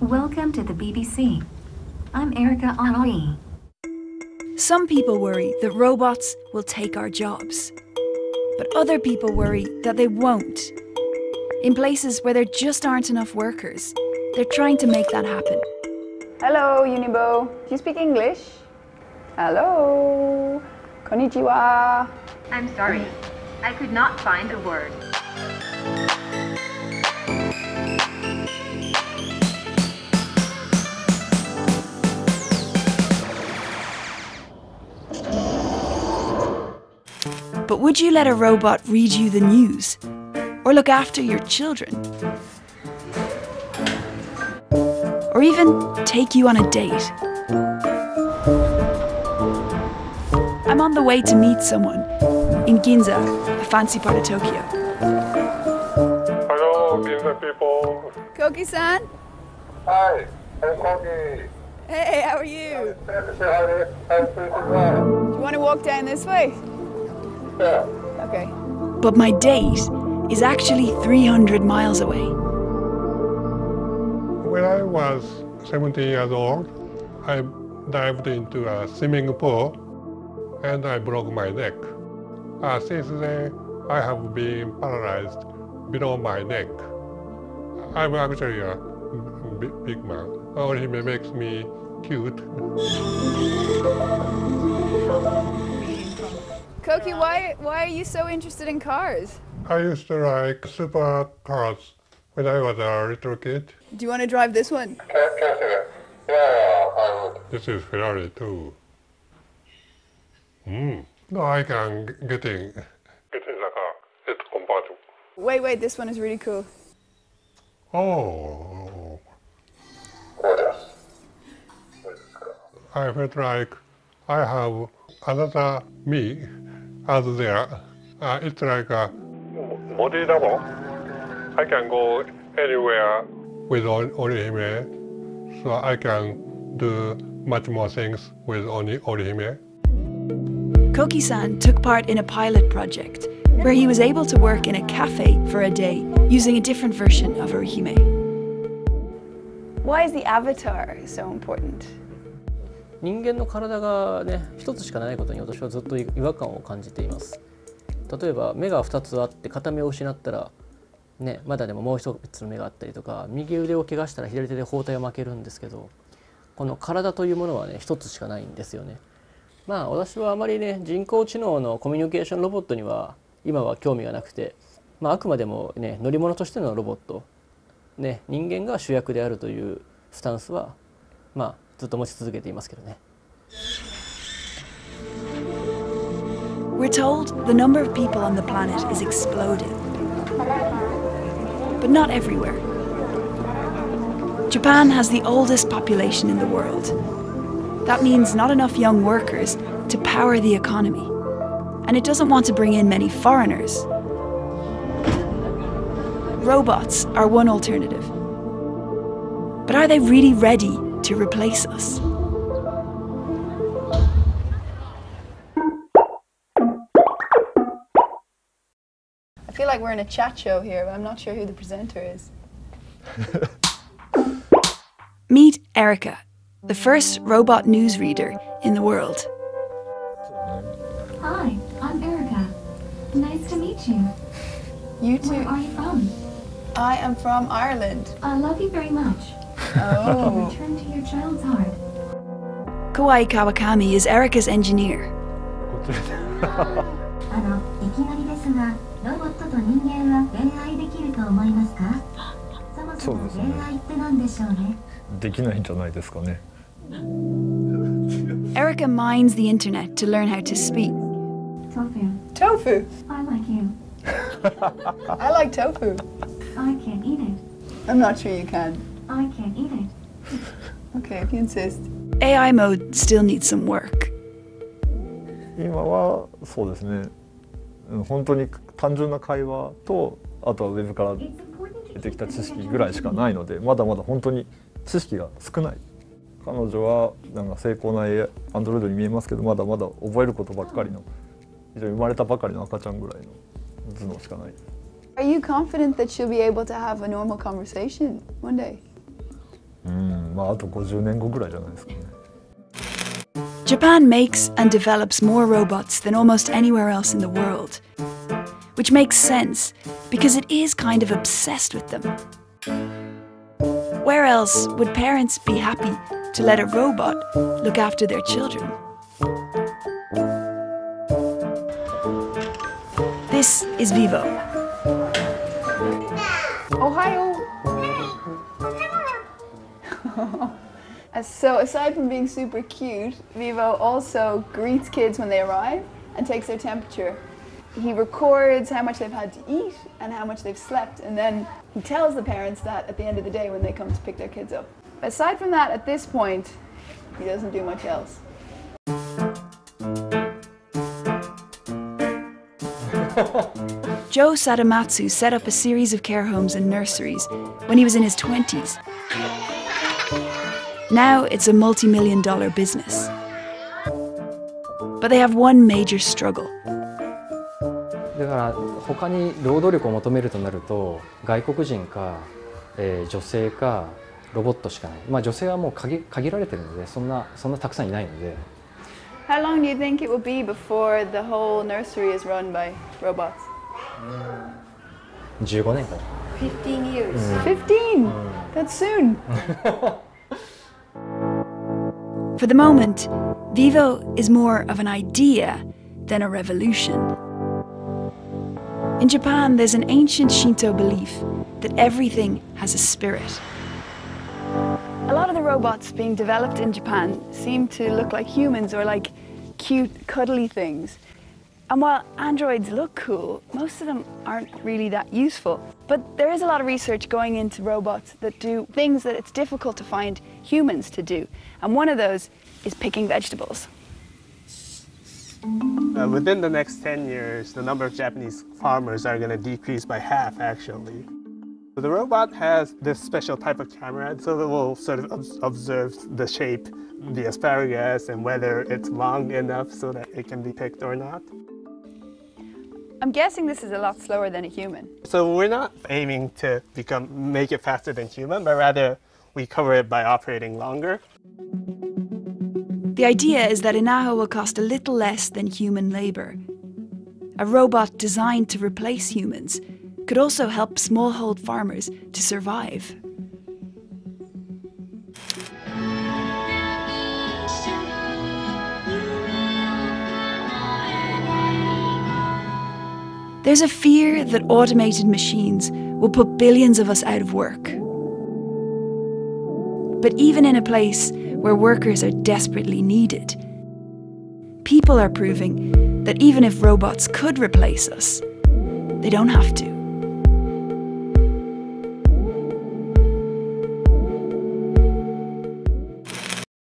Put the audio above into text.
Welcome to the BBC. I'm Erica Anoi. Some people worry that robots will take our jobs. But other people worry that they won't. In places where there just aren't enough workers, they're trying to make that happen. Hello, Unibo. Do you speak English? Hello. Konnichiwa. I'm sorry. I could not find a word. But would you let a robot read you the news? Or look after your children? Or even take you on a date? I'm on the way to meet someone in Ginza, a fancy part of Tokyo. Hello, Ginza people. Koki-san? Hi, I'm Koki. Hey, how are you? I'm pretty well. Do you want to walk down this way? Yeah. Okay. But my date is actually 300 miles away. When I was 17 years old, I dived into a swimming pool and I broke my neck. Since then, I have been paralyzed below my neck. I'm actually a big man. Orihime makes me cute. Koki, why are you so interested in cars? I used to like supercars when I was a little kid. Do you want to drive this one? Yeah, I would. This is Ferrari too. No, I can get in the car. It's compatible. Wait, this one is really cool. Oh. I felt like I have another me out there. It's like a body double. I can go anywhere with Orihime, so I can do much more things with Orihime. Koki-san took part in a pilot project where he was able to work in a cafe for a day using a different version of Orihime. Why is the avatar so important? 人間の体がね、一つしかないことに私はずっと違和感を感じています。例えば目が2つあって片目を失ったら、ね、まだでももう一つの目があったりとか、右腕を怪我したら左手で包帯を巻けるんですけど、この体というものはね、一つしかないんですよね。まあ私はあまりね、人工知能のコミュニケーションロボットには今は興味がなくて、あくまでもね、乗り物としてのロボット、ね、人間が主役であるというスタンスは、ずっと持ち続けていますけどね。We're told the number of people on the planet is exploding. But not everywhere. Japan has the oldest population in the world. That means not enough young workers to power the economy. And it doesn't want to bring in many foreigners. Robots are one alternative. But are they really ready to replace us? I feel like we're in a chat show here, but I'm not sure who the presenter is. Meet Erica, the first robot newsreader in the world. Hi, I'm Erica. Nice to meet you. You too. Where are you from? I am from Ireland. I love you very much. Oh. Return to your child's heart. Kawai Kawakami is Erica's engineer. いきなりですが、ロボットと人間は恋愛できると思いますか？そもそも恋愛って何でしょうね。できないんじゃないですかね。Erica mines the internet to learn how to speak. Tofu. Tofu? I like you. I like tofu. I can't eat it. I'm not sure you can. I can't eat it. Okay, if you insist. AI mode still needs some work. 今はそうですね。本当に単純な会話と、あとはウェブから出てきた知識ぐらいしかないので、まだまだ本当に知識が少ない。彼女はなんか精巧なアンドロイドに見えますけど、まだまだ覚えることばっかりの、生まれたばかりの赤ちゃんぐらいの頭脳しかないです。Are you confident that she'll be able to have a normal conversation one day? まああと50年後ぐらいじゃないですかね。Japan makes and develops more robots than almost anywhere else in the world, which makes sense because it is kind of obsessed with them. Where else would parents be happy to let a robot look after their children? This is Vivo. Ohio! So aside from being super cute, Vivo also greets kids when they arrive and takes their temperature. He records how much they've had to eat and how much they've slept, and then he tells the parents that at the end of the day when they come to pick their kids up. Aside from that, at this point, he doesn't do much else. Joe Sadamatsu set up a series of care homes and nurseries when he was in his 20s. Now it's a multi-million-dollar business. But they have one major struggle. だから他に労働力を求めるとなると外国人か、女性かロボットしかない。まあ女性はもう限られてるのでそんなたくさんいないので。How long do you think it will be before the whole nursery is run by robots? 15年かな。15 years. 15? That's soon. For the moment, Vivo is more of an idea than a revolution. In Japan, there's an ancient Shinto belief that everything has a spirit. A lot of the robots being developed in Japan seem to look like humans or like cute, cuddly things. And while androids look cool, most of them aren't really that useful. But there is a lot of research going into robots that do things that it's difficult to find humans to do. And one of those is picking vegetables. Within the next 10 years, the number of Japanese farmers are going to decrease by half, actually. The robot has this special type of camera, so it will sort of observe the shape, the asparagus, and whether it's long enough so that it can be picked or not. I'm guessing this is a lot slower than a human. So we're not aiming to make it faster than human, but rather we cover it by operating longer. The idea is that Inaho will cost a little less than human labour. A robot designed to replace humans could also help smallhold farmers to survive. There's a fear that automated machines will put billions of us out of work. But even in a place where workers are desperately needed, people are proving that even if robots could replace us, they don't have to.